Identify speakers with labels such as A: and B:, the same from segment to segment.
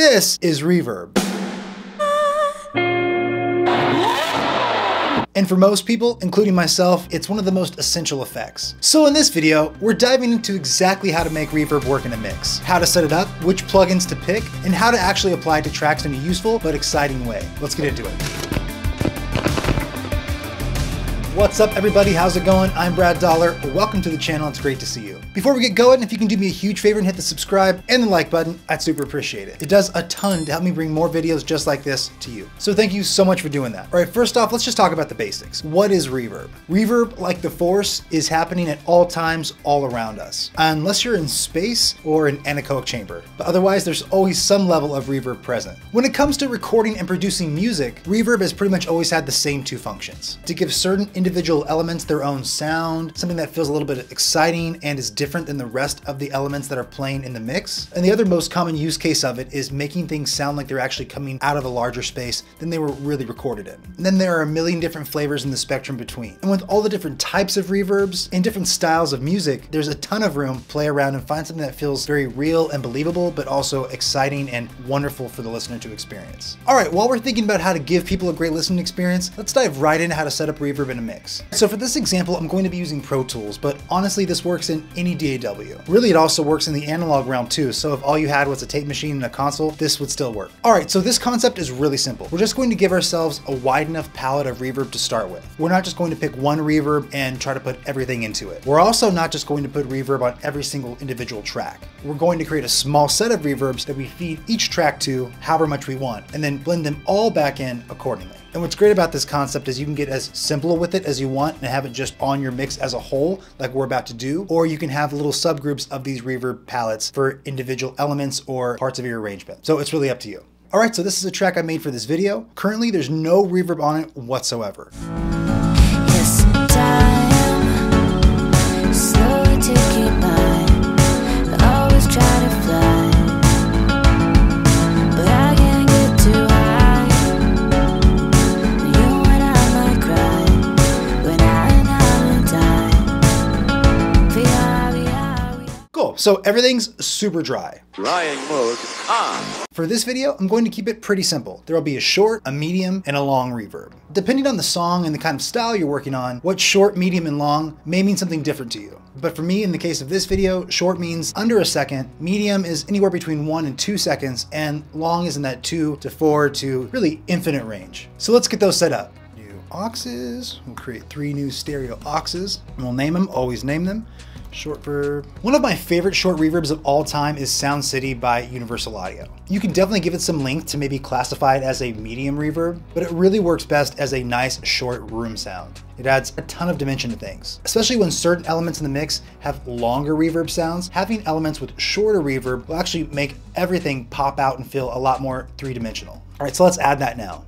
A: This is reverb. And for most people, including myself, it's one of the most essential effects. So in this video, we're diving into exactly how to make reverb work in a mix, how to set it up, which plugins to pick, and how to actually apply it to tracks in a useful but exciting way. Let's get into it. What's up everybody, how's it going? I'm Brad Dollar, welcome to the channel, it's great to see you. Before we get going, if you can do me a huge favor and hit the subscribe and the like button, I'd super appreciate it. It does a ton to help me bring more videos just like this to you. So thank you so much for doing that. All right, first off, let's just talk about the basics. What is reverb? Reverb, like the force, is happening at all times all around us, unless you're in space or an anechoic chamber. But otherwise, there's always some level of reverb present. When it comes to recording and producing music, reverb has pretty much always had the same two functions: to give certain individual elements their own sound, something that feels a little bit exciting and is different than the rest of the elements that are playing in the mix. And the other most common use case of it is making things sound like they're actually coming out of a larger space than they were really recorded in. And then there are a million different flavors in the spectrum between. And with all the different types of reverbs and different styles of music, there's a ton of room to play around and find something that feels very real and believable, but also exciting and wonderful for the listener to experience. All right, while we're thinking about how to give people a great listening experience, let's dive right into how to set up reverb in a mix. So for this example, I'm going to be using Pro Tools, but honestly, this works in any DAW. Really, it also works in the analog realm too, so if all you had was a tape machine and a console, this would still work. All right, so this concept is really simple. We're just going to give ourselves a wide enough palette of reverb to start with. We're not just going to pick one reverb and try to put everything into it. We're also not just going to put reverb on every single individual track. We're going to create a small set of reverbs that we feed each track to however much we want, and then blend them all back in accordingly. And what's great about this concept is you can get as simple with it as you want and have it just on your mix as a whole, like we're about to do, or you can have little subgroups of these reverb palettes for individual elements or parts of your arrangement. So it's really up to you. All right, so this is a track I made for this video. Currently, there's no reverb on it whatsoever.
B: Yes, time, slowly ticking by, I always try to fly, but I can't get too high.
A: Cool, so everything's super dry.
C: Drying mode on.
A: For this video, I'm going to keep it pretty simple. There will be a short, a medium, and a long reverb. Depending on the song and the kind of style you're working on, what short, medium, and long may mean something different to you. But for me, in the case of this video, short means under a second, medium is anywhere between 1 and 2 seconds, and long is in that 2 to 4 to really infinite range. So let's get those set up. New auxes, we'll create 3 new stereo auxes, and we'll name them, always name them. Short verb. One of my favorite short reverbs of all time is Sound City by Universal Audio. You can definitely give it some length to maybe classify it as a medium reverb, but it really works best as a nice short room sound. It adds a ton of dimension to things. Especially when certain elements in the mix have longer reverb sounds, having elements with shorter reverb will actually make everything pop out and feel a lot more three-dimensional. All right, so let's add that now.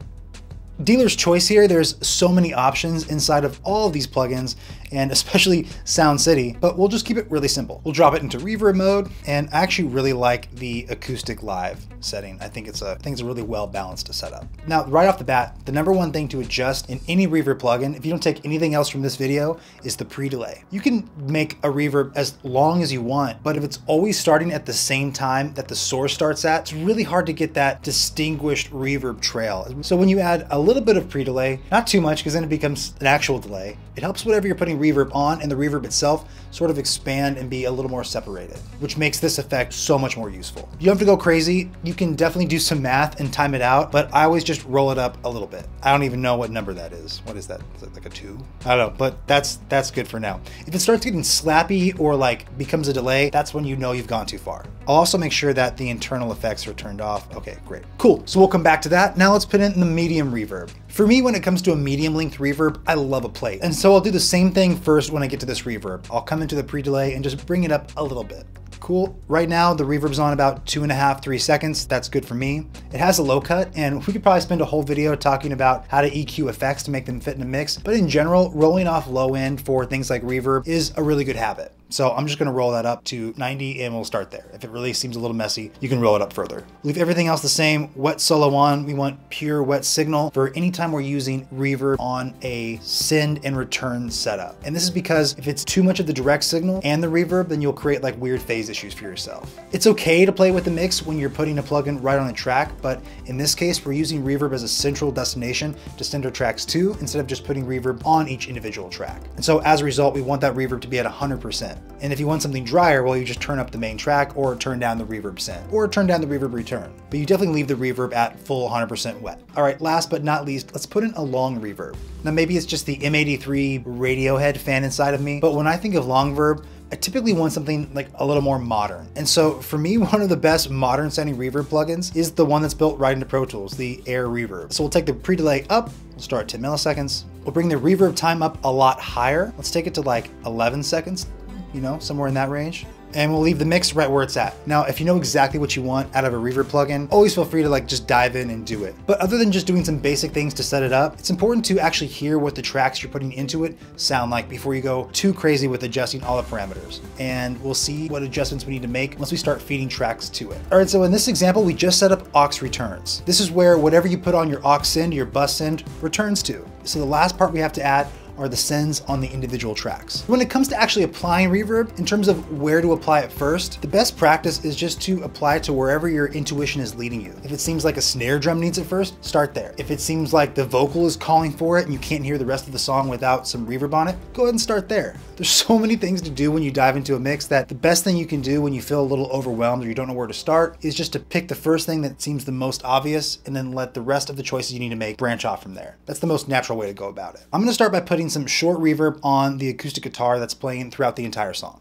A: Dealer's choice here, there's so many options inside of all of these plugins, and especially Sound City, but we'll just keep it really simple. We'll drop it into reverb mode, and I actually really like the acoustic live setting. I think it's a really well balanced setup. Now, right off the bat, the number one thing to adjust in any reverb plugin, if you don't take anything else from this video, is the pre-delay. You can make a reverb as long as you want, but if it's always starting at the same time that the source starts at, it's really hard to get that distinguished reverb trail. So when you add a little bit of pre-delay, not too much because then it becomes an actual delay, it helps whatever you're putting reverb on and the reverb itself sort of expand and be a little more separated, which makes this effect so much more useful. You don't have to go crazy. You can definitely do some math and time it out, but I always just roll it up a little bit. I don't even know what number that is. What is that? Is it like a 2? I don't know, but that's good for now. If it starts getting slappy or like becomes a delay, that's when you know you've gone too far. I'll also make sure that the internal effects are turned off. Okay, great. Cool, so we'll come back to that. Now let's put in the medium reverb. For me, when it comes to a medium length reverb, I love a plate. And so I'll do the same thing first when I get to this reverb. I'll come into the pre-delay and just bring it up a little bit. Cool. Right now, the reverb's on about 2.5, 3 seconds. That's good for me. It has a low cut, and we could probably spend a whole video talking about how to EQ effects to make them fit in a mix. But in general, rolling off low end for things like reverb is a really good habit. So I'm just gonna roll that up to 90 and we'll start there. If it really seems a little messy, you can roll it up further. Leave everything else the same. Wet solo on, we want pure wet signal for anytime we're using reverb on a send and return setup. And this is because if it's too much of the direct signal and the reverb, then you'll create like weird phase issues for yourself. It's okay to play with the mix when you're putting a plugin right on the track, but in this case, we're using reverb as a central destination to send our tracks to, instead of just putting reverb on each individual track. And so as a result, we want that reverb to be at 100%. And if you want something drier, well, you just turn up the main track or turn down the reverb send or turn down the reverb return. But you definitely leave the reverb at full 100% wet. All right, last but not least, let's put in a long reverb. Now maybe it's just the M83 Radiohead fan inside of me, but when I think of long verb, I typically want something like a little more modern. And so for me, one of the best modern sounding reverb plugins is the one that's built right into Pro Tools, the Air Reverb. So we'll take the pre-delay up, we'll start at 10 milliseconds. We'll bring the reverb time up a lot higher. Let's take it to like 11 seconds, you know, somewhere in that range. And we'll leave the mix right where it's at. Now, if you know exactly what you want out of a reverb plugin, always feel free to like just dive in and do it. But other than just doing some basic things to set it up, it's important to actually hear what the tracks you're putting into it sound like before you go too crazy with adjusting all the parameters. And we'll see what adjustments we need to make once we start feeding tracks to it. All right, so in this example, we just set up aux returns. This is where whatever you put on your aux send, your bus send, returns to. So the last part we have to add are the sends on the individual tracks. When it comes to actually applying reverb, in terms of where to apply it first, the best practice is just to apply it to wherever your intuition is leading you. If it seems like a snare drum needs it first, start there. If it seems like the vocal is calling for it and you can't hear the rest of the song without some reverb on it, go ahead and start there. There's so many things to do when you dive into a mix that the best thing you can do when you feel a little overwhelmed or you don't know where to start is just to pick the first thing that seems the most obvious and then let the rest of the choices you need to make branch off from there. That's the most natural way to go about it. I'm gonna start by putting some short reverb on the acoustic guitar that's playing throughout the entire song.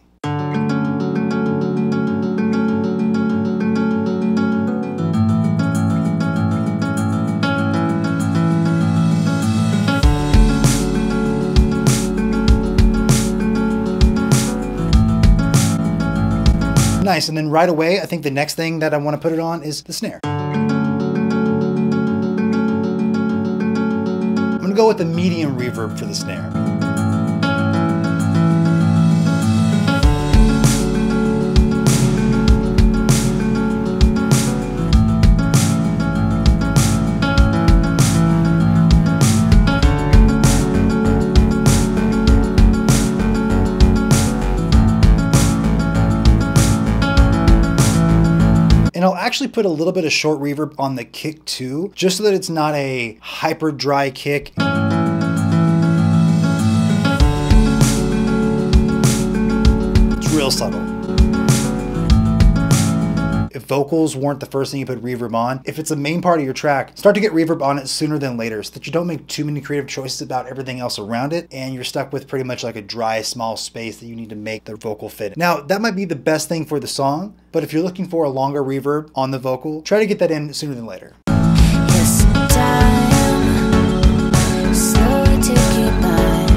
A: Nice, and then right away, I think the next thing that I want to put it on is the snare. I'm gonna go with the medium reverb for the snare. And I'll actually put a little bit of short reverb on the kick too, just so that it's not a hyper dry kick. It's real subtle. If vocals weren't the first thing you put reverb on, if it's a main part of your track, start to get reverb on it sooner than later so that you don't make too many creative choices about everything else around it and you're stuck with pretty much like a dry, small space that you need to make the vocal fit. Now, that might be the best thing for the song, but if you're looking for a longer reverb on the vocal, try to get that in sooner than later.
B: Yes, time slowly ticking by.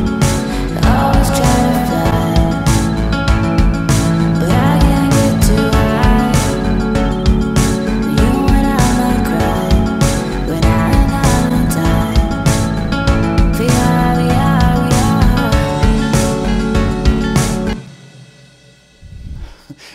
B: I always try to fly, but I can't get too high. You and I might cry when I die. We are, we are, we are.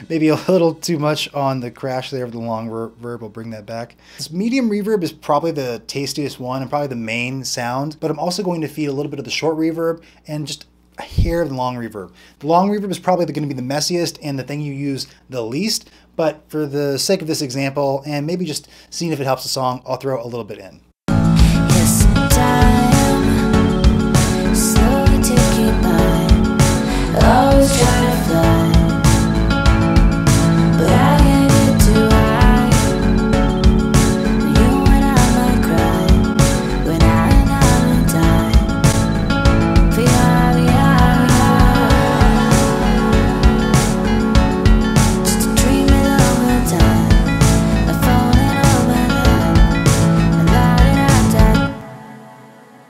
A: Maybe a little too much on the crash there of the long reverb. We'll bring that back. This medium reverb is probably the tastiest one and probably the main sound, but I'm also going to feed a little bit of the short reverb and just a hair of the long reverb. The long reverb is probably going to be the messiest and the thing you use the least, but for the sake of this example and maybe just seeing if it helps the song, I'll throw a little bit in.
B: Yes, time slowly ticking by. I always try to fly, but I can't get too high. You and I might cry when I die. We are, we are. Just a dream over time. I've fallen over that.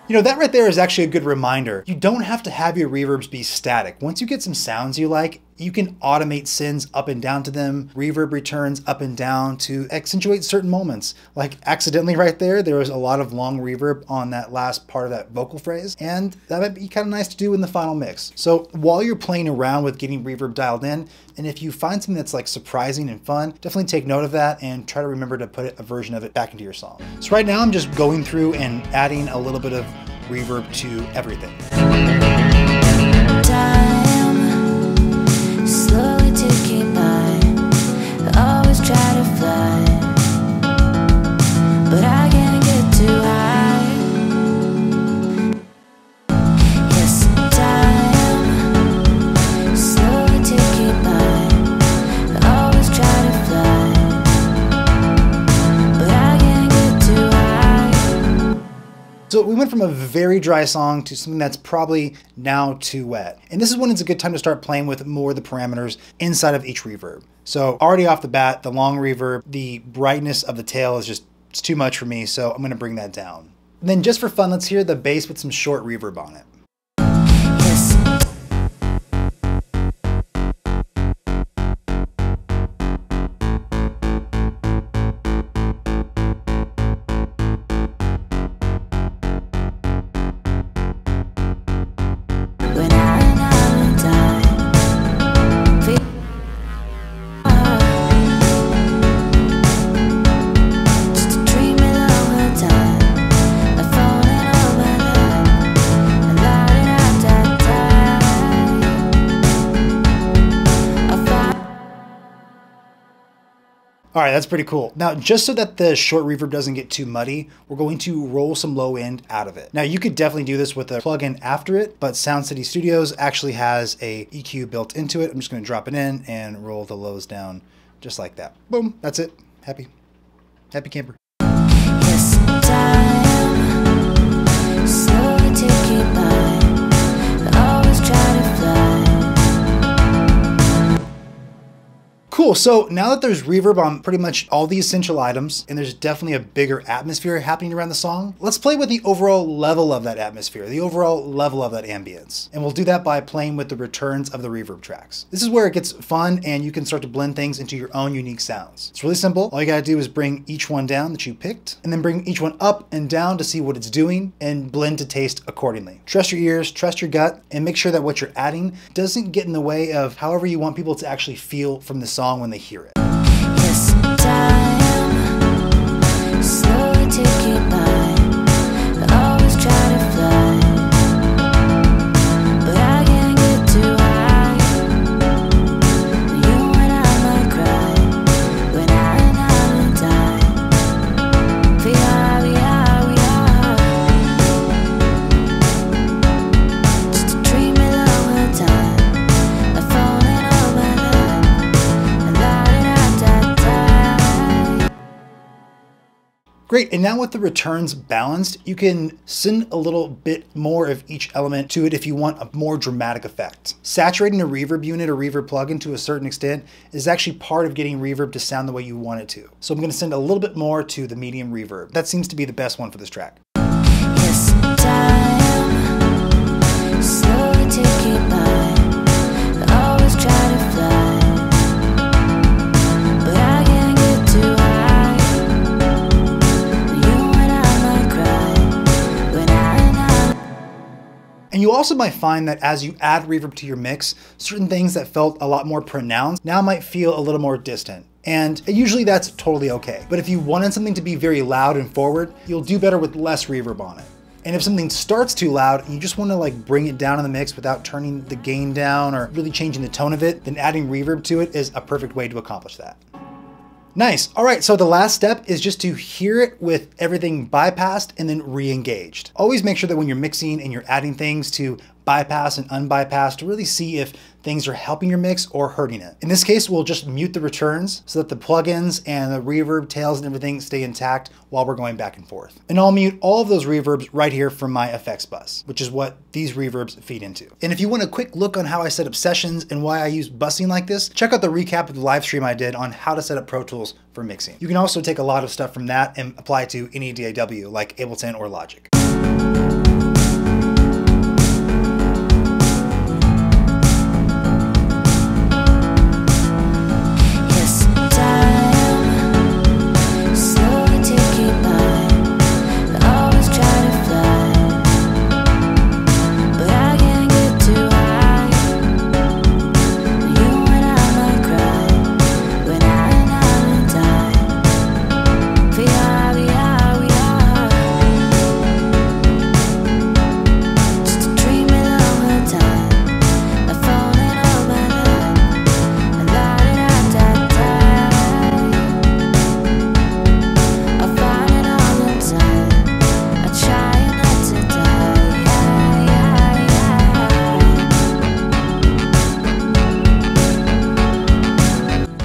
A: You know, that right there is actually a good reminder. You don't have to have your reverbs be static. Once you get some sounds you like, You can automate sends up and down to them, reverb returns up and down to accentuate certain moments. Like accidentally right there was a lot of long reverb on that last part of that vocal phrase, and that might be kind of nice to do in the final mix. So while you're playing around with getting reverb dialed in, and if you find something that's like surprising and fun, definitely take note of that and try to remember to put a version of it back into your song. So right now I'm just going through and adding a little bit of reverb to everything.
B: Time slowly ticking by. I always try to fly, but I can't get too high. Yes, time slowly ticking by. I always try to fly, but I can't get too high.
A: So we went from a very dry song to something that's probably now too wet. And this is when it's a good time to start playing with more of the parameters inside of each reverb. So already off the bat, the long reverb, the brightness of the tail is just, it's too much for me, so I'm gonna bring that down. And then just for fun, let's hear the bass with some short reverb on it.
B: Yes. When I die, just a dream alone time. I've fallen over that, and
A: All right, that's pretty cool. Now, just so that the short reverb doesn't get too muddy, we're going to roll some low end out of it. Now, you could definitely do this with a plugin after it, but Sound City Studios actually has a EQ built into it. I'm just gonna drop it in and roll the lows down just like that. Boom, that's it. Happy camper.
B: Yes, time slowly ticking by. I always try to fly.
A: Cool, so now that there's reverb on pretty much all the essential items, and there's definitely a bigger atmosphere happening around the song, let's play with the overall level of that atmosphere, the overall level of that ambience. And we'll do that by playing with the returns of the reverb tracks. This is where it gets fun and you can start to blend things into your own unique sounds. It's really simple. All you gotta do is bring each one down that you picked, and then bring each one up and down to see what it's doing, and blend to taste accordingly. Trust your ears, trust your gut, and make sure that what you're adding doesn't get in the way of however you want people to actually feel from the song when they hear it.
B: Yes, time slowly ticking by. I always try to fly, but I can't get too high. You and I might cry when I die. We are, just a dream along the time. I've fallen over that.
A: Great, and now with the returns balanced, you can send a little bit more of each element to it if you want a more dramatic effect. Saturating a reverb unit or reverb plugin to a certain extent is actually part of getting reverb to sound the way you want it to. So I'm gonna send a little bit more to the medium reverb. That seems to be the best one for this track.
B: Yes, time slowly ticking by. I always try to fly, but I can't get too high. You and I might cry when I.
A: And you also might find that as you add reverb to your mix, certain things that felt a lot more pronounced now might feel a little more distant. And usually that's totally okay. But if you wanted something to be very loud and forward, you'll do better with less reverb on it. And if something starts too loud and you just want to like bring it down in the mix without turning the gain down or really changing the tone of it, then adding reverb to it is a perfect way to accomplish that. Nice. All right, so the last step is just to hear it with everything bypassed and then re-engaged. Always make sure that when you're mixing and you're adding things to bypass and unbypass to really see if things are helping your mix or hurting it. In this case, we'll just mute the returns so that the plugins and the reverb tails and everything stay intact while we're going back and forth. And I'll mute all of those reverbs right here from my effects bus, which is what these reverbs feed into. And if you want a quick look on how I set up sessions and why I use busing like this, check out the recap of the live stream I did on how to set up Pro Tools for mixing. You can also take a lot of stuff from that and apply it to any DAW like Ableton or Logic.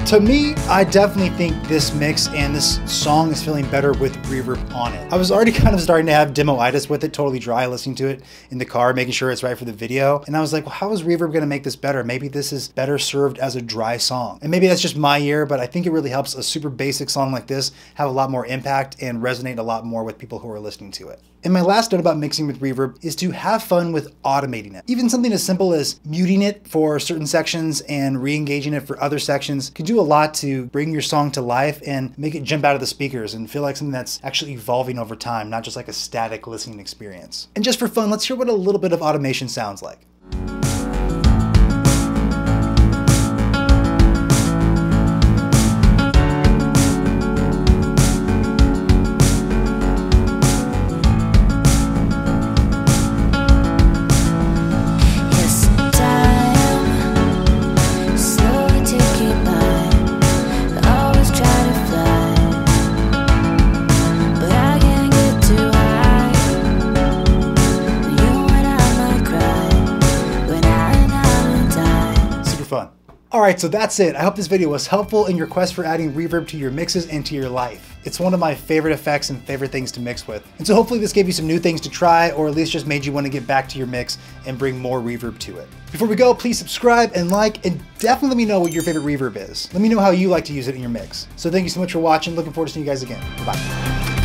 A: To me, I definitely think this mix and this song is feeling better with reverb on it. I was already kind of starting to have demo-itis with it, totally dry, listening to it in the car, making sure it's right for the video. And I was like, well, how is reverb gonna make this better? Maybe this is better served as a dry song. And maybe that's just my ear, but I think it really helps a super basic song like this have a lot more impact and resonate a lot more with people who are listening to it. And my last note about mixing with reverb is to have fun with automating it. Even something as simple as muting it for certain sections and re-engaging it for other sections can do a lot to bring your song to life and make it jump out of the speakers and feel like something that's actually evolving over time, not just like a static listening experience. And just for fun, let's hear what a little bit of automation sounds like. Alright, so that's it. I hope this video was helpful in your quest for adding reverb to your mixes and to your life. It's one of my favorite effects and favorite things to mix with. And so hopefully this gave you some new things to try, or at least just made you want to get back to your mix and bring more reverb to it. Before we go, please subscribe and like, and definitely let me know what your favorite reverb is. Let me know how you like to use it in your mix. So thank you so much for watching. Looking forward to seeing you guys again. Bye.